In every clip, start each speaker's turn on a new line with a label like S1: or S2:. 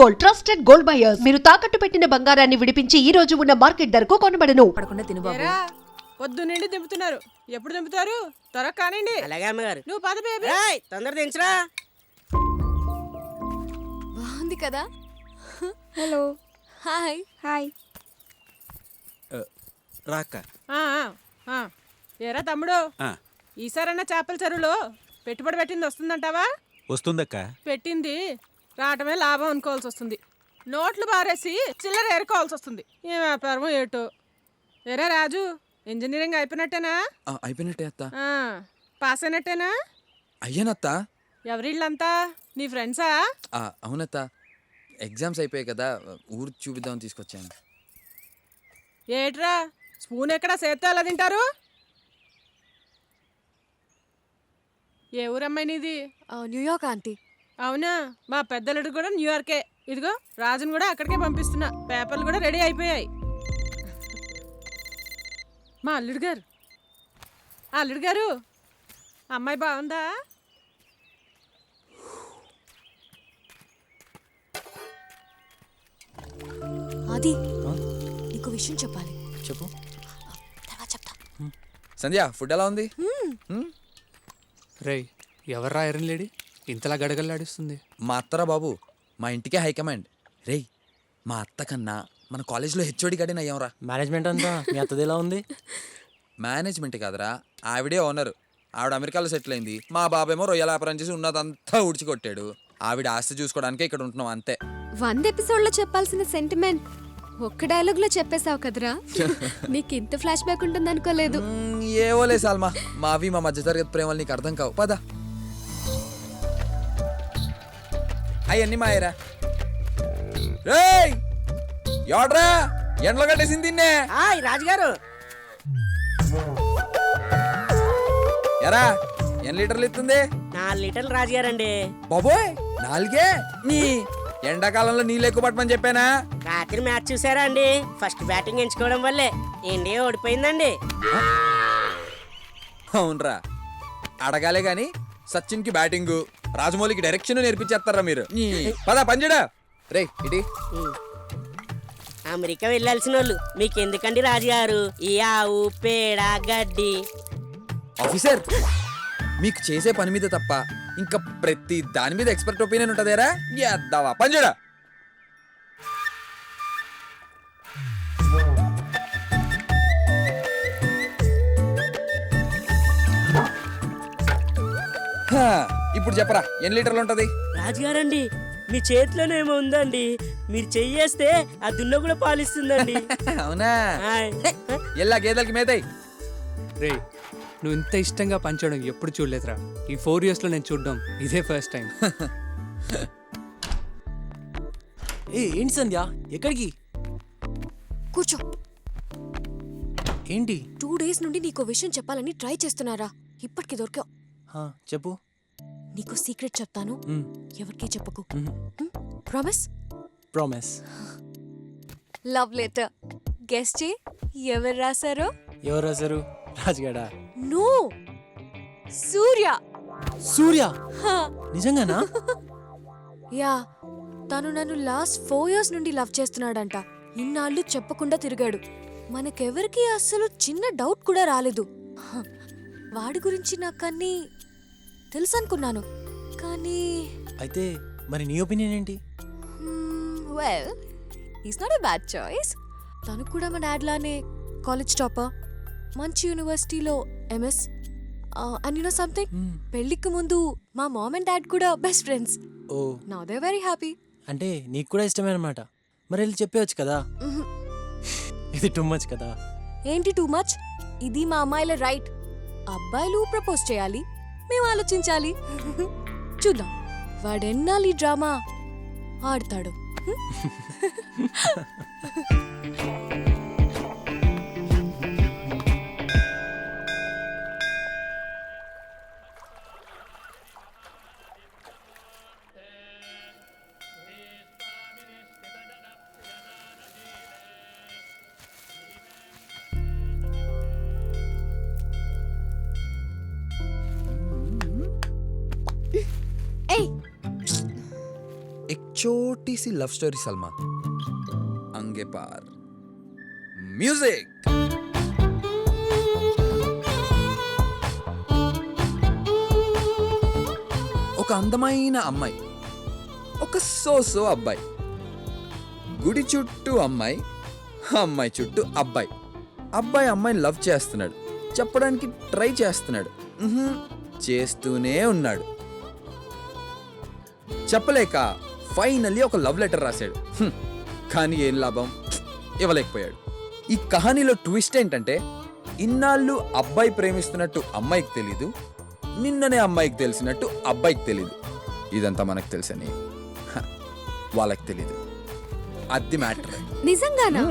S1: Gold, trusted gold buyers. మీరు తాకట్టు పెట్టిన బంగారాన్ని విడిపించి ఈ రోజు ఉన్న మార్కెట్ ధరకు కొనబడను.
S2: పడకుండా తిను బాబు.
S3: పొద్దు నుండి దింపుతున్నారు, ఎప్పుడు దింపుతారు? త్వరగా కానివ్వండి.
S4: అలాగే అమ్మగారు.
S3: నువ్వు పద బేబీ.
S4: తొందర దించరా.
S2: బాగుంది కదా. హలో. హాయ్. హాయ్.
S5: రాక్క.
S3: ఏరా తమ్ముడు, ఈసారన్నా చేపల చెరువులో పెట్టుబడి పెట్టింది వస్తుందంటావా?
S5: వస్తుందక్క.
S3: పెట్టింది రావటమే లాభం అనుకోవాల్సి వస్తుంది. నోట్లు బారేసి చిల్లర ఏరుకోవాల్సి వస్తుంది. ఏ వ్యాపారం ఏటో. ఏరా రాజు, ఇంజనీరింగ్ అయిపోయినట్టేనా?
S6: అయిపోయినట్టే అత్త.
S3: పాస్ అయినట్టేనా?
S6: అయ్యానత్త.
S3: ఎవరిళ్ళంతా నీ ఫ్రెండ్సా?
S6: అవునత్త, ఎగ్జామ్స్ అయిపోయాయి కదా, ఊరు చూపిద్దామని తీసుకొచ్చాను.
S3: ఏట్రా స్పూన్ ఎక్కడ చేత్తో ఎలా తింటారు? ఏ ఊరమ్మాయి నీది?
S2: New York aunty.
S3: అవునా, మా పెద్దలుడు కూడా న్యూయార్కే. ఇదిగో రాజును కూడా అక్కడికే పంపిస్తున్నా. పేపర్లు కూడా రెడీ అయిపోయాయి. మా అల్లుడు గారు, అల్లుడు గారు, అమ్మాయి బాగుందా?
S2: అది నీకు విషయం చెప్పాలి.
S6: చెప్పు.
S2: తర్వాత చెప్తా.
S6: సంధ్య, ఫుడ్ ఎలా ఉంది?
S7: రేయ్, ఎవర్రా ఐరన్ లేడీ ఇంతలా గడగల్లాడిస్తుంది?
S6: మా అత్తరా బాబు, మా ఇంటికే హైకమాండ్. రేయ్, మా అత్త కన్నా మన కాలేజ్లో హెచ్ఓడి గార్డెన్ అయ్యాంరా.
S5: మేనేజ్మెంట్ అంతా మీ అత్తది ఎలా ఉంది?
S6: మేనేజ్మెంట్ కాదురా, ఆవిడే ఓనరు. ఆవిడ అమెరికాలో సెటిల్ అయింది. మా బాబేమో రొయ్యల వ్యాపారం చేసి ఉన్నదంతా ఊడ్చికొట్టాడు. ఆవిడ ఆస్తి చూసుకోవడానికే ఇక్కడ ఉంటున్నాం అంతే.
S8: 100 ఎపిసోడ్లో చెప్పాల్సిన సెంటిమెంట్ ఒక్క డైలాగ్ లో చెప్పేశావు కదరా. నీకు ఇంత ఫ్లాష్ బ్యాక్ ఉంటుంది అనుకోలేదు.
S6: ఏవోలే సాల్మా, మావి మా మధ్యతరగతి ప్రేమలు నీకు అర్థం కావు. పద. అవన్నీ మాయరా. రేయ్, ఎవడ్రా ఎండలో కట్టేసింది తిన్నే?
S4: రాజుగారు.
S6: ఎరా, ఎన్ని లీటర్లు ఇస్తుంది?
S4: 4 లీటర్లు రాజుగారండి.
S6: బాబోయ్, 4? నీ ఎండాకాలంలో నీళ్ళు ఎక్కువ పట్టమని చెప్పానా?
S4: రాత్రి మ్యాచ్ చూసారా అండి? ఫస్ట్ బ్యాటింగ్ ఎంచుకోవడం వల్లే ఇండియా ఓడిపోయిందండి.
S6: అవునరా, అడగాలే గాని సచిన్ కి బ్యాటింగ్, రాజమౌళికి డైరెక్షన్ నేర్పించేస్తారా మీరు? పద పంజడా. రే ఇటీ.
S4: అమెరికా వెళ్ళాల్సిన వాళ్ళు మీకెందుకండి రాజుగారు ఈ ఆవు పేడ గడ్డి?
S6: ఆఫీసర్, మీకు చేసే పని మీద తప్ప ఇంకా ప్రతి దాని మీద ఎక్స్పర్ట్ ఒపీనియన్ ఉంటదేరా? ఎద్దావా పంజడా. ఇప్పుడు చెప్పరా, ఎన్ని లీటర్లు ఉంటది?
S4: రాజుగారండి, మీ చేతిలోనేమో ఉందండి. మీరు చెయ్యేస్తే ఆ దున్న కూడా పాలిస్తుందండి.
S6: అవునా? ఎల్లా గేదెలకి మేతాయి.
S7: రే, నువ్వు ఇంత ఇష్టంగా పంచడం ఎప్పుడు చూడలేదురా. ఈ 4 yearsలో నేను చూడడం ఇదే ఫస్ట్ టైం.
S5: ఏంటి సంధ్య, ఎక్కడికి?
S2: కూర్చో.
S5: ఏంటి?
S2: 2 days నుండి నీకు విషయం చెప్పాలని ట్రై చేస్తున్నారా? ఇప్పటికి దొరికావు.
S5: చెప్పు.
S2: నీకు సీక్రెట్ చెప్తాను, ఎవరికీ చెప్పకు. Promise?
S5: Promise.
S2: Love letter. Guess చే ఎవరు రాశారో?
S5: ఎవరు రాశారు? రాజుగాడా?
S2: నో, సూర్య.
S5: సూర్య? నిజంగానా?
S2: యా, తను నన్ను లాస్ట్ 4 years నుండి లవ్ చేస్తున్నాడంట. ఇన్నాళ్ళు చెప్పకుండా తిరిగాడు. మనకెవరికి అస్సలు చిన్న డౌట్ కూడా రాలేదు. వాడి గురించి నాకన్నీ తెలుసు అనుకున్నాను, కానీ
S5: అయితే మరి నీ ఒపీనియన్ ఏంటి?
S2: Well, is not a bad choice. తను కూడా మా డాడ్ లానే కాలేజ్ టాపర్, మంచి యూనివర్సిటీలో MS. And you know something, పెళ్లికి ముందు మా మామ్ అండ్ డాడ్ కూడా best friends.
S5: Oh,
S2: now they very happy.
S5: అంటే నీకు కూడా ఇష్టమే అన్నమాట. మరి వెళ్ళి చెప్పేవచ్చు కదా. ఇది టూ మచ్ కదా.
S2: ఏంటి టూ మచ్? ఇది మా అమ్మాయిల రైట్. అబ్బాయిలు ప్రపోజ్ చేయాలి, మేము ఆలోచించాలి. చూద్దాం వాడెన్నాళ్ళు డ్రామా ఆడతాడు.
S6: छोटी सी लव स्टोरी सलमा अंगे पार म्यूजिक ఒక అందమైన అమ్మాయి ఒక సోసో అబ్బాయి గుడి చుట్టూ అమ్మాయి అమ్మాయి చుట్టూ అబ్బాయి అబ్బాయి అమ్మాయిని లవ్ చేస్తున్నాడు చెప్పడానికి ట్రై చేస్తున్నాడు చేస్తూనే ఉన్నాడు చెప్పలేక ఫైనల్లీ ఒక లవ్ లెటర్ రాశాడు కానీ ఏం లాభం ఇవ్వలేకపోయాడు ఈ కహానీలో ట్విస్ట్ ఏంటంటే ఇన్నాళ్ళు అబ్బాయి ప్రేమిస్తున్నట్టు అమ్మాయికి తెలీదు నిన్ననే అమ్మాయికి తెలిసినట్టు అబ్బాయికి తెలీదు ఇదంతా మనకు తెలుసని వాళ్ళకి తెలీదు అది మ్యాటర్
S8: నిజంగానా?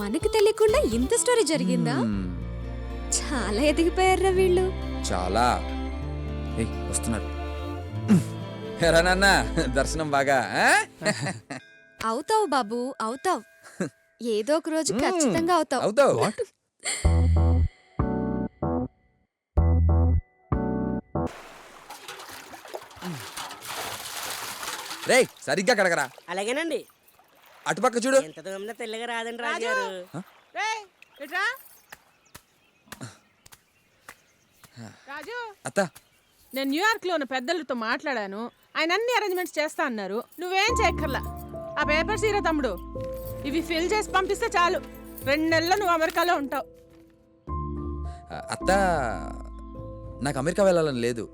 S8: మనకు తెలియకుండా ఇంత స్టోరీ జరిగిందా? చాలా ఎదిగిపోయారా వీళ్ళు.
S6: చాలా వస్తున్నారు ఎరా నాన్న దర్శనం బాగా
S8: అవుతావు బాబు, అవుతావు. ఏదో ఒక రోజు ఖచ్చితంగా అవుతావు.
S6: అవుతావు రే సరిగ్గా కడగరా
S4: అలాగేనండి.
S6: అటుపక్క చూడు
S4: ఎంత దూరంలో తెల్లగా రాదండి రాజుగారు.
S3: రేయ్, ఇట్రా. రాజు,
S6: అత్త
S3: నేను న్యూయార్క్లో ఉన్న పెద్దలతో మాట్లాడాను. ఆయన అన్ని అరేంజ్మెంట్స్ చేస్తా అన్నారు. నువ్వేం చేయక్కర్లా. ఆ పేపర్స్ ఇరా తమ్ముడు, ఇవి ఫిల్ చేసి పంపిస్తే చాలు. 2 నెలల్లో నువ్వు అమెరికాలో ఉంటావు.
S6: అత్త నాకు అమెరికా వెళ్ళాలని లేదు.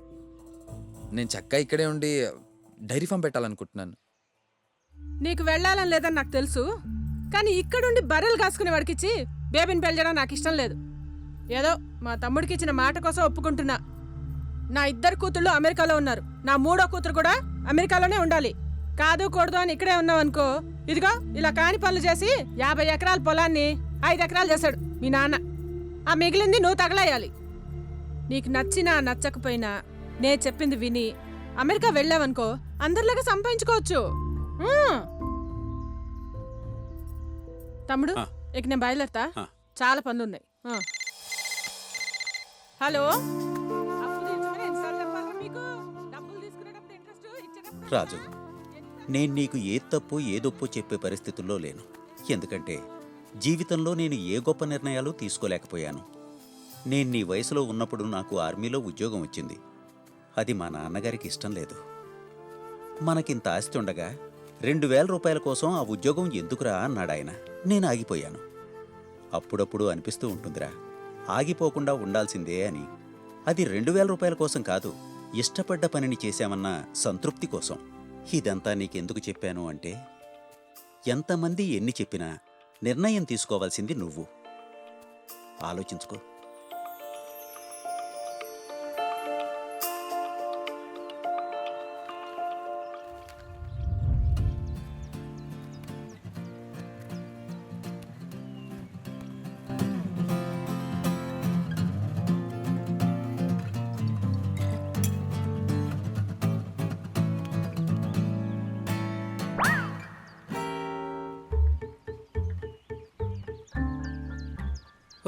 S6: నేను చక్కగా ఇక్కడే ఉండి డైరీ ఫామ్ పెట్టాలనుకుంటున్నాను.
S3: నీకు వెళ్ళాలని లేదని నాకు తెలుసు, కానీ ఇక్కడుండి బర్రెలు కాసుకునే వాడికిచ్చి బేబీని పెళ్ళడం నాకు ఇష్టం లేదు. ఏదో మా తమ్ముడికి ఇచ్చిన మాట కోసం ఒప్పుకుంటున్నా. నా 2 కూతుళ్ళు అమెరికాలో ఉన్నారు. నా 3వ కూతురు కూడా అమెరికాలోనే ఉండాలి. కాదు కూడదు అని ఇక్కడే ఉన్నావు అనుకో, ఇదిగో ఇలా కాని పనులు చేసి 50 ఎకరాల పొలాన్ని 5 ఎకరాలు చేశాడు మీ నాన్న. ఆ మిగిలింది నువ్వు తగలేయాలి. నీకు నచ్చినా నచ్చకపోయినా నే చెప్పింది విని అమెరికా వెళ్ళావనుకో, అందరిలాగా సంపాదించుకోవచ్చు. తమ్ముడు, ఇక నేను బయలుదేరతా. చాలా పనులు ఉన్నాయి. హలో, అప్పు తీర్చమని ఎన్నిసార్లు చెప్పాలా మీకు? డబ్బులు తీసుకునేటప్పుడు ఇంట్రెస్ట్ ఇచ్చేటప్పుడు
S9: రాజు, నేను నీకు ఏ తప్పు ఏదొప్పు చెప్పే పరిస్థితుల్లో లేను. ఎందుకంటే జీవితంలో నేను ఏ గొప్ప నిర్ణయాలు తీసుకోలేకపోయాను. నేను నీ వయసులో ఉన్నప్పుడు నాకు ఆర్మీలో ఉద్యోగం వచ్చింది. అది మా నాన్నగారికి ఇష్టం లేదు. మనకింత ఆస్తి ఉండగా 2000 రూపాయల కోసం ఆ ఉద్యోగం ఎందుకురా అన్నాడాయన. నేను ఆగిపోయాను. అప్పుడప్పుడు అనిపిస్తూ ఉంటుందిరా, ఆగిపోకుండా ఉండాల్సిందే అని. అది 2000 రూపాయల కోసం కాదు, ఇష్టపడ్డ పనిని చేశామన్న సంతృప్తి కోసం. ఇదంతా నీకెందుకు చెప్పాను అంటే, ఎంతమంది ఎన్ని చెప్పినా నిర్ణయం తీసుకోవాల్సింది నువ్వు. ఆలోచించుకో.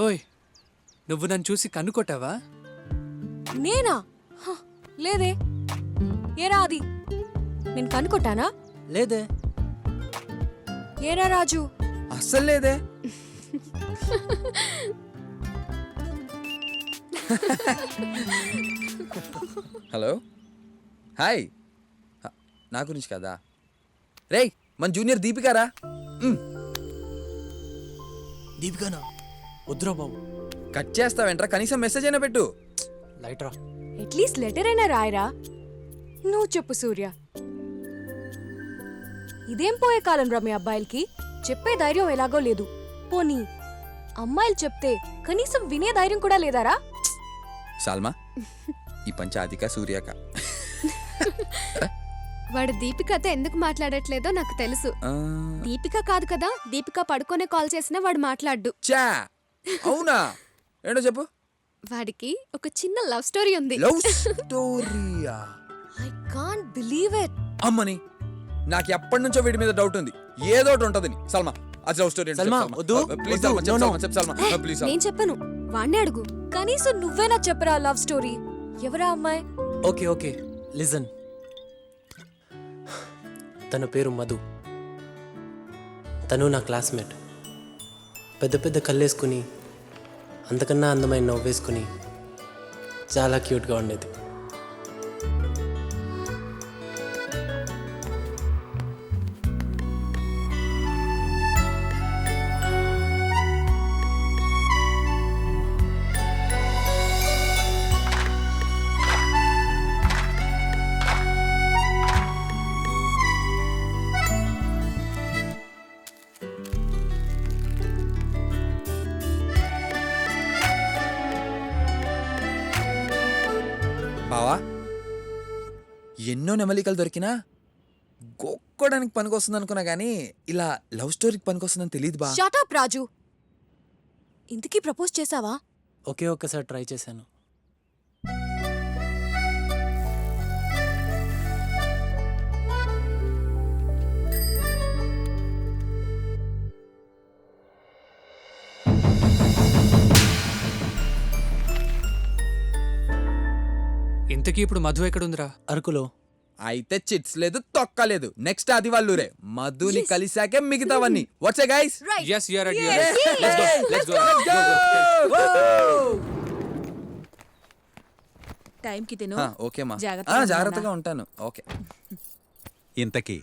S7: ఓయ్, నువ్వు నన్ను చూసి కన్నుకొట్టావా?
S2: నేనా? హ, లేదే. ఏరా అది, నేను కనుకొట్టానా?
S5: లేదే.
S2: ఏరా రాజు?
S6: అస్సలు లేదే. Hello, hi. నా గురించి కదా. రేయ్, మన జూనియర్ దీపికారా?
S5: దీపికానా? వద్దురా బాబు.
S6: కట్ చేస్తావేంట్రా? కనీసం మెసేజ్ అయినా పెట్టు.
S5: లైట్ రా.
S2: అట్లీస్ట్ లెటర్ అయినా రాయరా. నువ్వు చెప్పు సూర్య, ఇదేం పోయే కాలం రా మీ అబ్బాయిలకి? చెప్పే ధైర్యం ఎలాగో లేదు. పోనీ అమ్మాయిలు చెప్తే కనీసం వినే ధైర్యం కూడా లేదారా?
S6: సాల్మా, ఈ పంచాదిక సూర్యక.
S8: వాడు దీపికతో ఎందుకు మాట్లాడట్లేదో నాకు తెలుసు. దీపిక కాదు కదా, దీపిక పడుకోనే కాల్ చేసినా వాడు మాట్లాడ్డు.
S6: చా, అవునా? ఏంటో చెప్పు.
S8: వాడికి ఒక చిన్న లవ్ స్టోరీ ఉంది.
S6: లవ్ స్టోరీయా?
S2: I can't believe it.
S6: అమ్మని, నాకు ఎప్పటి నుంచో వీడి మీద డౌట్ ఉంది. ఏదో ఒకటి ఉంటది. సల్మా, అది లవ్ స్టోరీ.
S5: సల్మా, వద్దు.
S6: ప్లీజ్
S5: వద్దు.
S6: Salma,
S5: No, no.
S6: చెప్పు సల్మా, ప్లీజ్.
S2: నేను చెప్పను, వాణ్ణే అడుగు. కనీసం నువ్వేనా చెప్పరా లవ్ స్టోరీ. ఎవరా అమ్మాయి?
S5: Okay okay, listen. తన పేరు మధు. తను నా క్లాస్మేట్. పెద్ద పెద్ద కళ్ళేసుకుని అంతకన్నా అందమైన నవ్వేసుకుని చాలా క్యూట్గా ఉండేది.
S6: బావా, ఎన్నో నెమలికలు దొరికినా గొక్కోడానికి పనికొస్తుంది అనుకున్నా కానీ ఇలా లవ్ స్టోరీకి పనికొస్తుందని తెలియదు బా.
S2: షట్ అప్ రాజు. ఇంతకీ ప్రపోజ్ చేసావా?
S5: ఒకే ఒక్కసారి ట్రై చేశాను.
S7: ఇంతకీ ఇప్పుడు మధు ఎక్కడుందిరా?
S5: అరకులో.
S6: అయితే చిట్స్ లేదు, తొక్క లేదు. నెక్స్ట్ అది వాళ్ళూరే. మధుని కలిసాకే మిగతావన్నీ. What's guys?
S7: Yes, you are ready. Let's go.
S3: టైంకి తిను.
S6: ఓకే మా.
S3: జాగ్రత్తగా
S6: జాగ్రత్తగా ఉంటాను. ఓకే.
S9: ఇంతకీ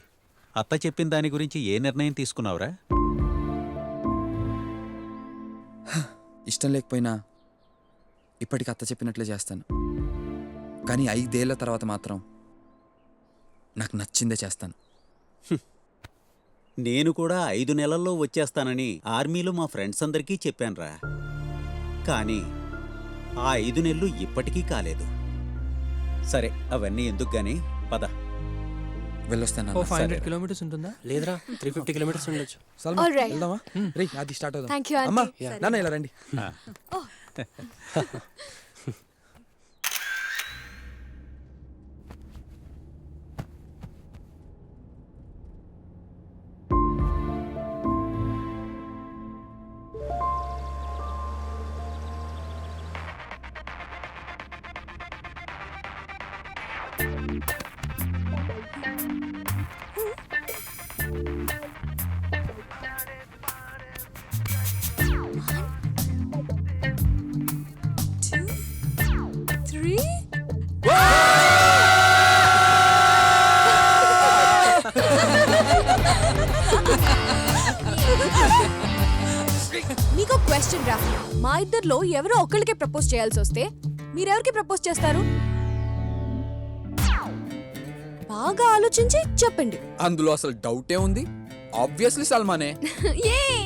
S9: అత్త చెప్పిన దాని గురించి ఏ నిర్ణయం తీసుకున్నావురా?
S6: ఇష్టం లేకపోయినా ఇప్పటికి అత్త చెప్పినట్లే చేస్తాను. కానీ 5 ఏళ్ల తర్వాత మాత్రం నాకు నచ్చిందే చేస్తాను.
S9: నేను కూడా 5 నెలల్లో వచ్చేస్తానని ఆర్మీలో మా ఫ్రెండ్స్ అందరికీ చెప్పానురా. కానీ ఆ 5 నెలలు ఇప్పటికీ కాలేదు. సరే, అవన్నీ ఎందుకు గాని పద.
S6: వెళ్ళొస్తాను.
S7: 500 కిలోమీటర్స్ ఉంటుందా?
S5: లేదురా, 350 కిలోమీటర్స్ ఉండొచ్చు.
S6: Salman,
S2: All right.
S6: వెళ్దామా? రే, అది స్టార్ట్ అవుదాం.
S2: Thank you, aunty.
S6: అమ్మా,
S2: సరే.
S6: నాన్న ఇలా రండి.
S2: మీకు క్వశ్చన్ రా. మా ఇద్దరిలో ఎవరో ఒకళ్ళకే ప్రపోజ్ చేయాల్సి వస్తే మీరెవరికి ప్రపోజ్ చేస్తారు? బాగా ఆలోచించి చెప్పండి.
S6: అందులో అసలు డౌటే ఉంది. ఆబ్వియస్లీ సల్మానే.
S2: Yay!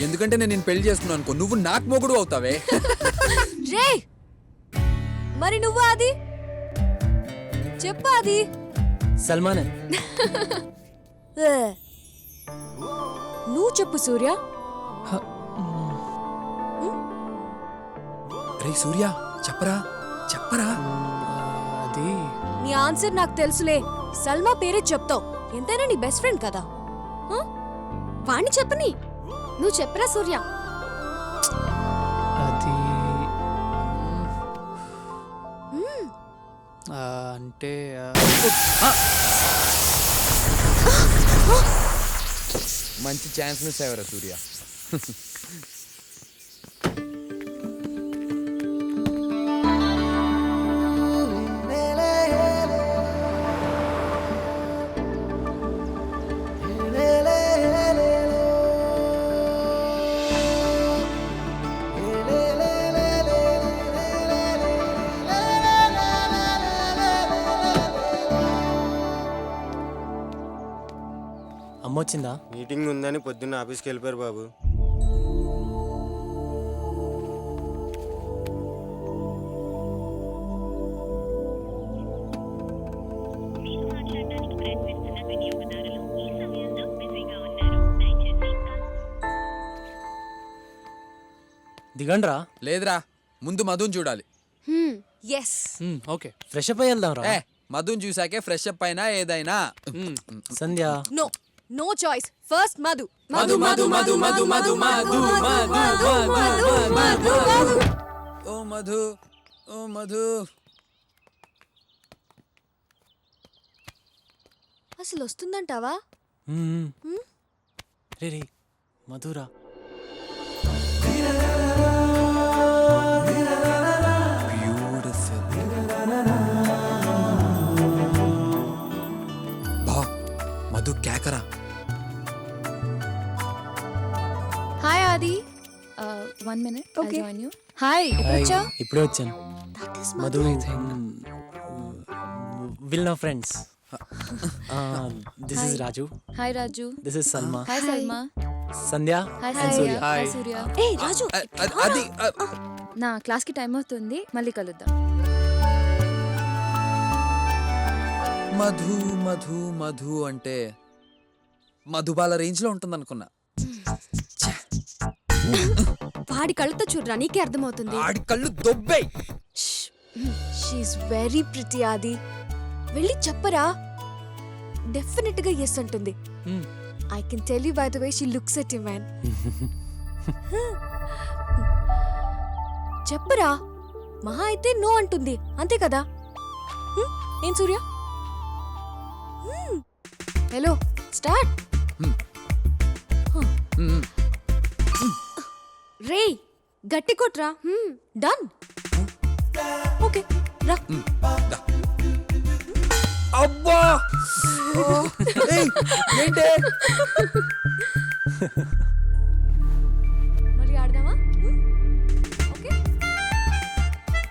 S6: ఎందుకంటే నేను పెళ్లి చేసుకున్నాను అనుకో, నువ్వు నాకు మొగుడు అవుతావే.
S2: రే, మరి నువ్వు అది చెప్పు. అది
S5: సల్మానే.
S2: నువ్వు చెప్పు సూర్య.
S6: రే సూర్య, చెప్పరా చెప్పరా.
S5: అది
S2: నీ ఆన్సర్ నాకు తెలుసులే. సల్మా పేరే చెప్తావు. ఎంతైనా నీ బెస్ట్ ఫ్రెండ్ కదా.
S8: వాణ్ణి చెప్పని. నువ్వు చెప్పరా సూర్య.
S7: అది అంటే
S6: మంచి ఛాన్స్ మిస్ అయ్యారా సూర్య.
S5: అమ్మ వచ్చిందా?
S10: మీటింగ్ ఉందని పొద్దున్న ఆఫీస్కి వెళ్ళిపోయారు బాబు.
S5: దిగండ్రా.
S6: లేదురా, ముందు మధుని చూడాలి.
S2: ఎస్.
S7: ఓకే.
S5: ఫ్రెష్ అప్ అయ్యి వెళ్దాం రా.
S6: మధుని చూసాకే ఫ్రెష్ అప్ అయినా ఏదైనా.
S5: Sandhya.
S2: No, no choice. First Madhu.
S6: Madhu Madhu Madhu Madhu Madhu Madhu Madhu. ఓ మధు, ఓ మధు.
S2: అసలు వస్తుందంటావా?
S5: రే రే మధురా
S6: బా మధు కేకరా.
S8: హాయ్ ఆది. 1 minute. I'll join you. Hi.
S5: ఇప్పుడే వచ్చాను. Madhu will know friends. This is Raju.
S8: Hi Raju.
S5: This is Salma.
S8: Hi Salma.
S5: Sandhya
S8: hi
S5: and Surya.
S8: Hi Surya.
S2: ఏయ్ రాజు,
S6: అది
S8: నా క్లాస్ కి టైం అవుతుంది, మళ్ళీ కలుద్దాం.
S6: మధు మధు మధు అంటే మధుబాల రేంజ్ లో ఉంటుంది అనుకున్నా.
S8: వాడి కళ్ళతో చూడరా, నీకే అర్థమవుతుంది.
S6: ఆడి కళ్ళు దొబ్బై.
S2: షీఈస్ వెరీ ప్రిటీ ఆది. వెళ్ళి చెప్పరా, డెఫినెట్ గా ఎస్ అంటుంది. I can tell you by the way she looks at you man. చెప్పరా, మహా అయితే నో అంటుంది, అంతే కదా? ఏం సూర్య? Hello, start. రే గట్టి కొట్రా. డన్. ఓకే రా.
S6: అబ్బా ఏయ్, ఏంటే
S2: మళ్ళీ ఆడదామా? ఓకే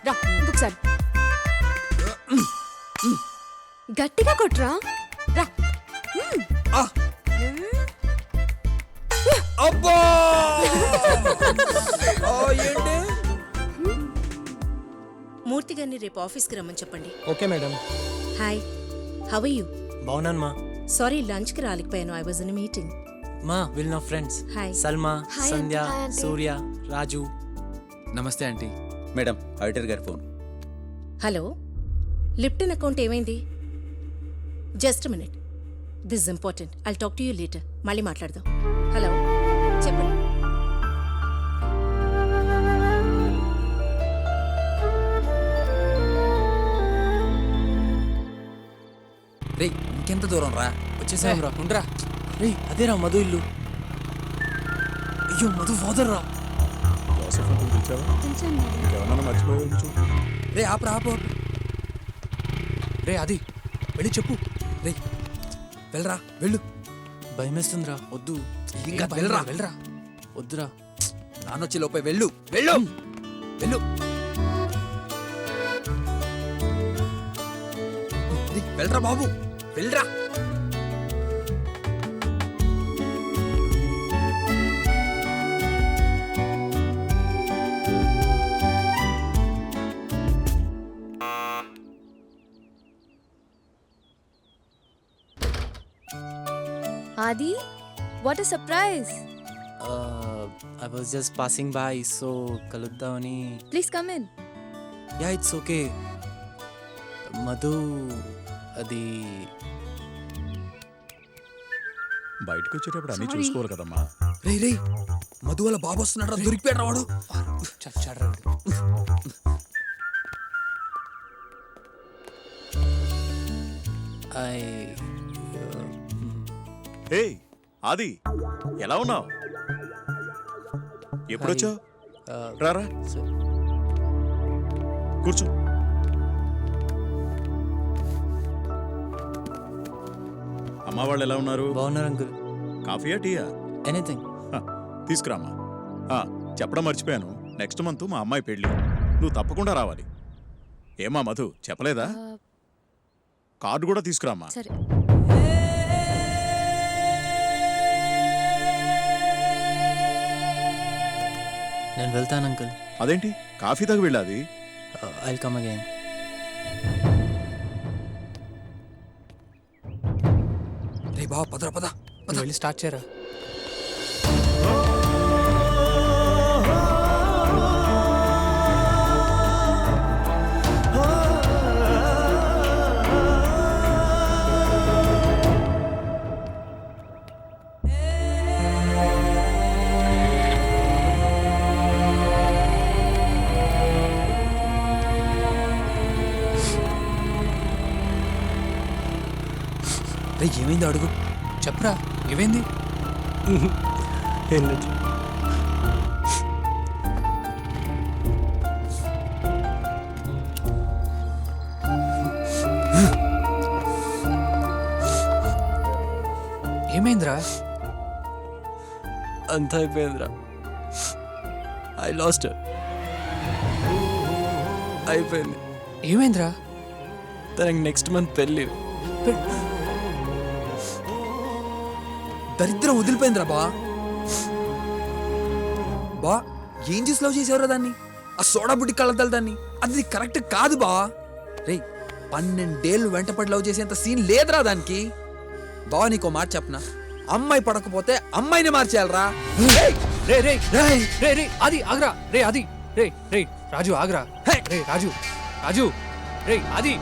S2: రా, ఇంకొకసారి గట్టిగా కొట్రా. రా.
S6: అబ్బా ఏంటి?
S11: మూర్తి గారిని రేపు ఆఫీస్కి రమ్మని చెప్పండి.
S5: Okay madam.
S11: Hi, how are you?
S5: బాగున్నాను మా.
S11: సారీ, లంచ్కి రాలేకపోయాను. I was in meeting.
S5: మా will know friends.
S11: Hi.
S5: Salma,
S2: hi
S5: Sandhya,
S2: aunty, hi aunty.
S5: Surya, Raju.
S6: నమస్తే ఆంటీ.
S9: మేడం ఆడిటర్ గారి ఫోన్.
S11: హలో, లిప్టన్ అకౌంట్ ఏమైంది? Just minute, this important. I'll talk to you later. మళ్ళీ మాట్లాడదాం. హలో, చెప్పండి.
S6: రే ఇంకెంత దూరం రా?
S5: వచ్చేసాం రా. ఉండరా. రే అదేరా మధు ఇల్లు. అయ్యో మధు ఫాదర్ రా.
S6: రే ఆపరా ఆపు.
S5: రే అది వెళ్ళి చెప్పు.
S6: రే వెళ్ళరా, వెళ్ళు.
S5: భయమేస్తుందిరా, వద్దు.
S6: ఇంకా వెళ్ళరా.
S5: వెళ్ళరా, వద్దురా.
S6: నాన్నొచ్చి లోపే వెళ్ళు, వెళ్ళు, వెళ్ళు. రే, వెళ్ళరా బాబు, వెళ్ళరా.
S8: Adi, what a surprise.
S5: I was just passing by, so కలుద్దామని.
S8: Please come in.
S5: Yeah it's okay. Madhu అది
S12: బయటకు వచ్చేటప్పుడు అన్ని చూసుకోవాలి కదమ్మా.
S6: రే రే మధు వాళ్ళ బాబు వస్తున్నాడు, దొరికిపోయాడు వాడు.
S5: చచ్చాడ్రా.
S12: ఏయ్ ఆది, ఎలా ఉన్నావు? ఎప్పుడొచ్చావు? రారా కూర్చో. అమ్మా వాళ్ళు ఎలా ఉన్నారు?
S5: బాగున్నారు అంకుల్.
S12: కాఫీయా టీయా?
S5: ఎనీథింగ్.
S12: తీసుకురామ్మా. చెప్పడం మర్చిపోయాను, నెక్స్ట్ మంత్ మా అమ్మాయి పెళ్ళి, నువ్వు తప్పకుండా రావాలి. ఏమా మధు చెప్పలేదా? కార్డు కూడా తీసుకురామ్మా.
S8: సరే.
S5: నేను వెళ్తాను అంకుల్.
S12: అదేంటి కాఫీ తాగి వెళ్ళాది?
S5: I will come again.
S6: రే బావ పదరా, పద.
S5: వెళ్ళి స్టార్ట్ చేయరా.
S6: రే ఏమైంది అడుగు.
S7: చెప్పరా ఏమైంది?
S5: ఏం లేదు.
S7: ఏమైందిరా?
S5: అంతా అయిపోయిందిరా. I last. అయిపోయింది.
S7: ఏమైందిరా?
S5: తనకి నెక్స్ట్ మంత్ పెళ్ళి.
S6: దరిద్రం వదిలిపోయిందిరా బా. బా ఏం చేసి లవ్ చేసేవరా దాన్ని? ఆ సోడా బుడ్డి కళ్ళద్దాలు దాన్ని. అది కరెక్ట్ కాదు బా. రే 12 ఏళ్ళు వెంటపడి లవ్ చేసేంత సీన్ లేదురా దానికి. బావ నీకో మాట చెప్పనా, అమ్మాయి పడకపోతే అమ్మాయిని మార్చేయాలరా.
S7: రే రే రే రే అది ఆగ్రా. రే అది రే రే రాజు ఆగ్రా. రే రాజు రాజు రే అది